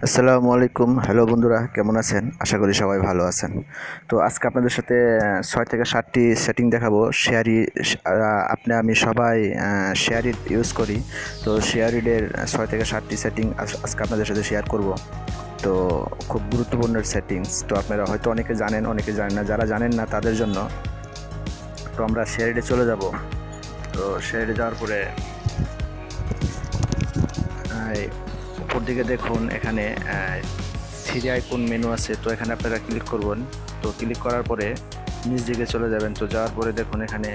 আসসালামু আলাইকুম। হ্যালো বন্ধুরা, কেমন আছেন? আশা করি সবাই ভালো আছেন। তো আজকে আপনাদের সাথে ৬ থেকে ৭টি সেটিং দেখাবো। আপনি আমি সবাই শেয়ারিট ইউজ করি। তো শেয়ারিডের ৬ থেকে ৭টি সেটিং আজকে আপনাদের সাথে শেয়ার করব। তো খুব গুরুত্বপূর্ণ সেটিংস। তো আপনারা হয়তো অনেকে জানেন, অনেকে জানেন না। যারা জানেন না তাদের জন্য তো আমরা শেয়ারিডে চলে যাব। তো শেয়ারিডে যাওয়ার পরে উপর দিকে দেখুন, এখানে থ্রি আইকন মেনু আছে। তো এখানে আপনারা ক্লিক করবেন। তো ক্লিক করার পরে নিচ দিকে চলে যাবেন। তো যাওয়ার পরে দেখুন এখানে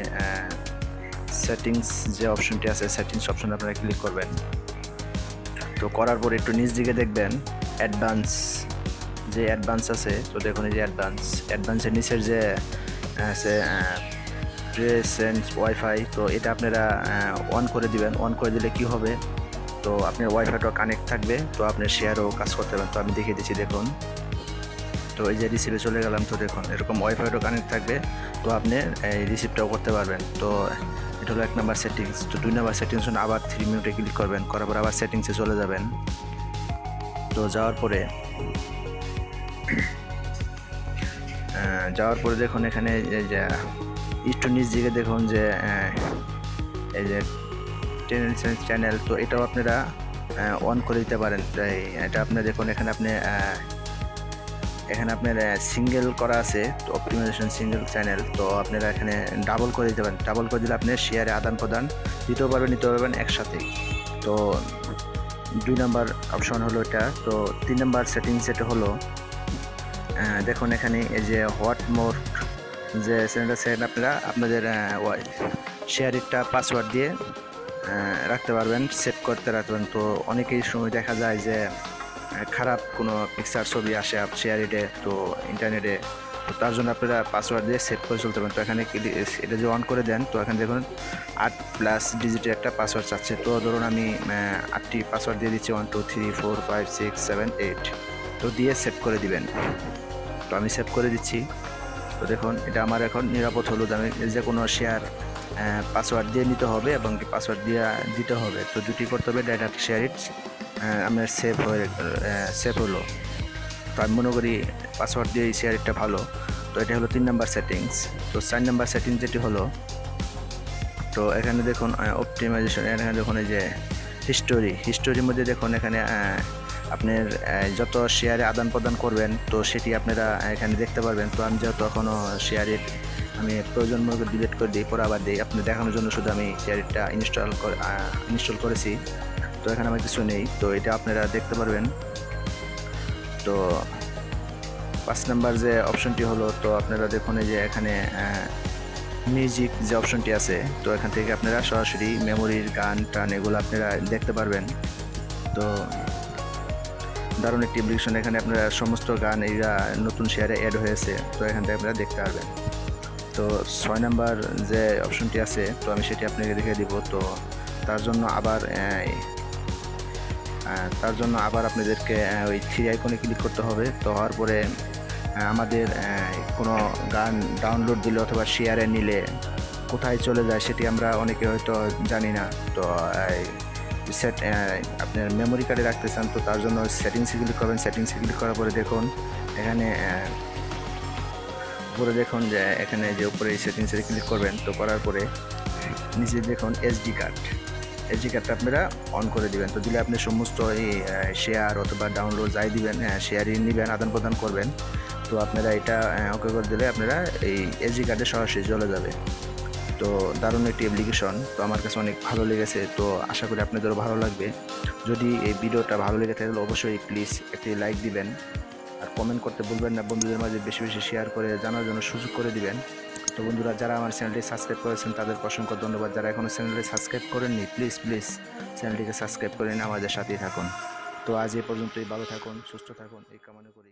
সেটিংস যে অপশনটি আছে, সেটিংস অপশনে আপনারা ক্লিক করবেন। তো করার পরে একটু নিচ দিকে দেখবেন অ্যাডভান্স আছে। তো দেখুন এই যে অ্যাডভান্সের নিচের যে আছে প্রেসেন্ট ওয়াইফাই, তো এটা আপনারা অন করে দিবেন। অন করে দিলে কি হবে, তো আপনার ওয়াইফাইটাও কানেক্ট থাকবে, তো আপনার শেয়ারও কাজ করতে পারবেন। তো আমি দেখিয়ে দিচ্ছি, দেখুন। তো এই যে রিসিভে চলে গেলাম। তো দেখুন এরকম ওয়াইফাইটাও কানেক্ট থাকবে, তো আপনি এই রিসিভটাও করতে পারবেন। তো এটা হলো 1 নাম্বার সেটিংস। তো 2 নাম্বার সেটিংস জন্য আবার 3 মিনিটে ক্লিক করবেন। করার পর আবার সেটিংসে চলে যাবেন। তো যাওয়ার পরে দেখুন এখানে এই যে একটু নিচ দিকে দেখুন যে এই যে চ্যানেল, তো এটাও আপনারা অন করে দিতে পারেন। তাই এটা আপনি দেখুন এখানে আপনার সিঙ্গেল করা আছে, তো অপটিমাইজেশন সিঙ্গেল চ্যানেল। তো আপনারা এখানে ডাবল করে দিতে পারেন। ডাবল করে দিলে আপনি শেয়ারে আদান প্রদান দিতেও পারবেন, নিতে পারবেন একসাথেই। তো 2 নাম্বার অপশন হলো এটা। তো 3 নাম্বার সেটিংস এটা হলো দেখুন এখানে এই যে হোয়াট মোর যে চ্যানেলটা আপনারা আপনাদের শেয়ারিটটা পাসওয়ার্ড দিয়ে রাখতে পারবেন, সেভ করতে রাখবেন। তো অনেকেই সময় দেখা যায় যে খারাপ কোনো পিকচার ছবি আসে শেয়ারিটে, তো ইন্টারনেটে। তো তার জন্য আপনারা পাসওয়ার্ড দিয়ে সেভ করে চলতে পারেন। তো এখানে এটা যে অন করে দেন, তো এখানে দেখুন 8+ ডিজিটের একটা পাসওয়ার্ড চাচ্ছে। তো ধরুন আমি 8টি পাসওয়ার্ড দিয়ে দিচ্ছি, 1 2 3 4 5 6 7 8। তো দিয়ে সেভ করে দিবেন। তো আমি সেভ করে দিচ্ছি। তো দেখুন এটা আমার এখন নিরাপদ হলো। আমি যে কোনো শেয়ার পাসওয়ার্ড দিয়ে নিতে হবে এবং পাসওয়ার্ড দিয়ে দিতে হবে। তো দুটি করতে হবে, ডাটা শেয়ারিট আপনার সেভ হলো। তো আমি মনে করি পাসওয়ার্ড দিয়ে এই শেয়ারিটটা ভালো। তো এটা হলো 3 নাম্বার সেটিংস। তো 4 নাম্বার সেটিংস যেটি হলো, তো এখানে দেখুন অপটিমাইজেশন। এখানে দেখুন এই যে হিস্টোরির মধ্যে দেখুন এখানে আপনার যত শেয়ারে আদান প্রদান করবেন, তো সেটি আপনারা এখানে দেখতে পারবেন। তো আমি যেহেতু এখনও শেয়ারের আমি প্রয়োজন মতো ডিলিট করে দিই, পরে আবার দিই। আপনি দেখানোর জন্য শুধু আমি শেয়ারটা ইনস্টল করেছি। তো এখানে আমার কিছু নেই, তো এটা আপনারা দেখতে পারবেন। তো 5 নাম্বার যে অপশনটি হলো, তো আপনারা দেখুন এই যে এখানে মিউজিক যে অপশনটি আছে, তো এখান থেকে আপনারা সরাসরি মেমোরির গান টান এগুলো আপনারা দেখতে পারবেন। তো দারুণ একটি অ্যাপ্লিকেশন। এখানে আপনারা সমস্ত গান এরা নতুন শেয়ারে অ্যাড হয়েছে, তো এখান থেকে আপনারা দেখতে পারবেন। তো 6 নাম্বার যে অপশনটি আছে, তো আমি সেটি আপনাকে দেখিয়ে দিব। তো তার জন্য আবার আপনাদেরকে ওই 3 আইকনে ক্লিক করতে হবে। তো হওয়ার পরে আমাদের কোনো গান ডাউনলোড দিলে অথবা শেয়ারে নিলে কোথায় চলে যায় সেটি আমরা অনেকে হয়তো জানি না। তো আপনার মেমোরি কার্ডে রাখতে চান, তো তার জন্য সেটিংসে ক্লিক করবেন। সেটিংসে ক্লিক করার পরে দেখুন এখানে উপরে দেখুন যে এখানে যে উপরে সেটিংসে ক্লিক করবেন। তো করার পরে নিচে দেখুন এসডি কার্ডটা আপনারা অন করে দিবেন। তো দিলে আপনি সমস্ত এই শেয়ার অথবা ডাউনলোড যাই দিবেন, শেয়ারই নেবেন, আদান প্রদান করবেন। তো আপনারা এটা ওকে করে দিলে আপনারা এই এসডি কার্ডে সরাসরি চলে যাবে। তো দারুণ একটি অ্যাপ্লিকেশন। তো আমার কাছে অনেক ভালো লেগেছে। তো আশা করি আপনাদেরও ভালো লাগবে। যদি এই ভিডিওটা ভালো লেগে থাকে তাহলে অবশ্যই প্লিজ একটি লাইক দিবেন, আর কমেন্ট করতে ভুলবেন না। বন্ধুদের মাঝে বেশি বেশি শেয়ার করে জানার জন্য সুযোগ করে দিবেন। তো বন্ধুরা, যারা আমার চ্যানেলটি সাবস্ক্রাইব করেছেন তাদের অসংখ্য ধন্যবাদ। যারা এখনও চ্যানেলটি সাবস্ক্রাইব করেননি, প্লিজ চ্যানেলটিকে সাবস্ক্রাইব করে নিন, আমাদের সাথেই থাকুন। তো আজ এ পর্যন্তই। ভালো থাকুন, সুস্থ থাকুন এই কামনা করি।